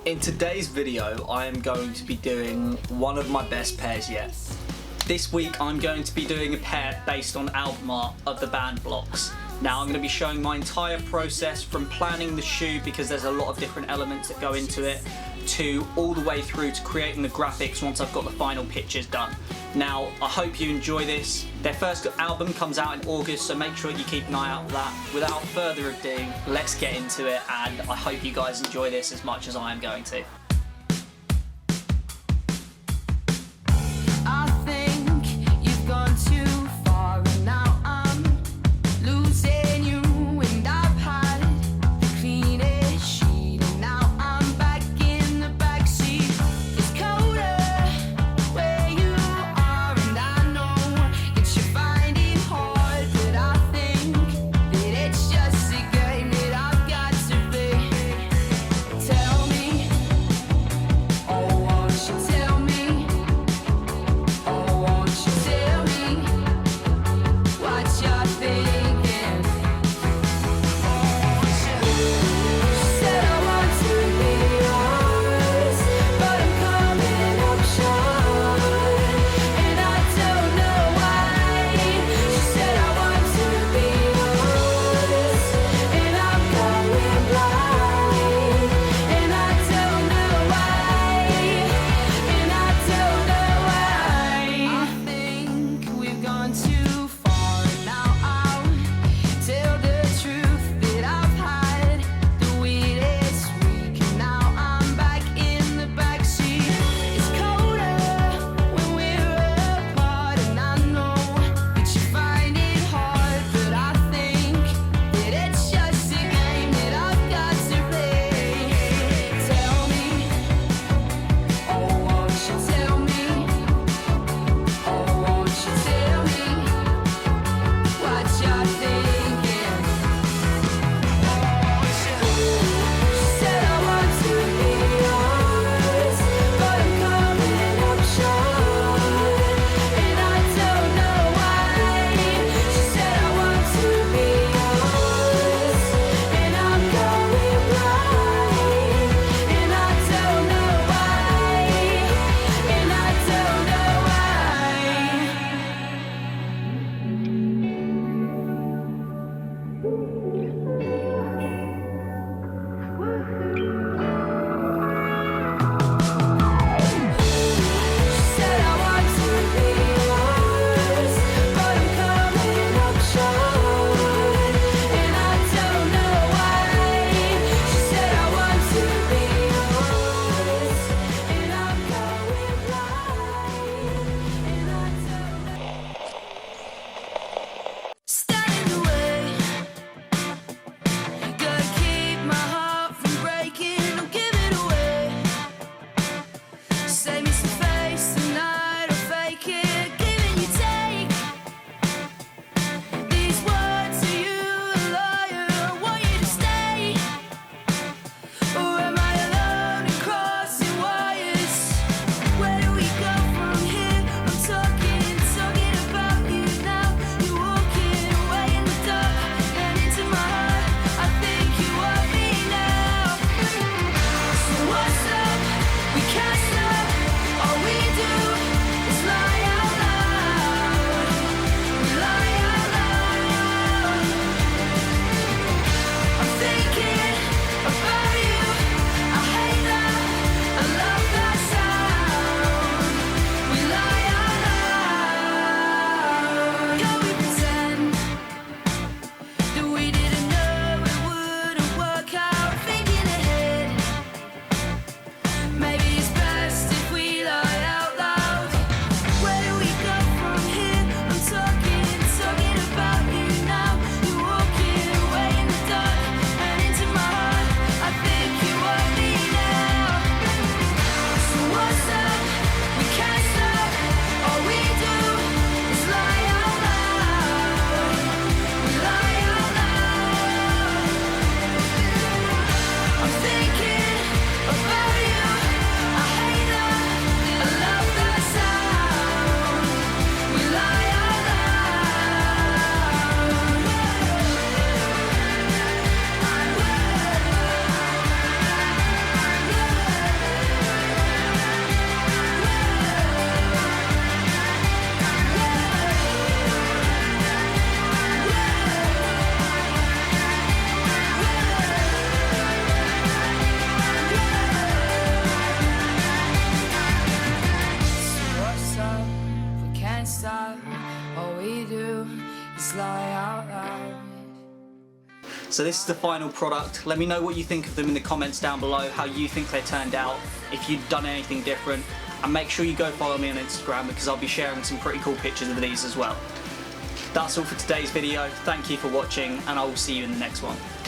In today's video, I am going to be doing one of my best pairs yet. This week, I'm going to be doing a pair based on album art of the band BLOXX. Now, I'm going to be showing my entire process from planning the shoe, because there's a lot of different elements that go into it, to all the way through to creating the graphics once I've got the final pictures done. Now, I hope you enjoy this. Their first album comes out in August, so make sure you keep an eye out for that. Without further ado, let's get into it, and I hope you guys enjoy this as much as I am going to. stop. All we do is lie out loud. So this is the final product. Let me know what you think of them in the comments down below, how you think they turned out, if you've done anything different, and make sure you go follow me on Instagram because I'll be sharing some pretty cool pictures of these as well. That's all for today's video. Thank you for watching, and I will see you in the next one.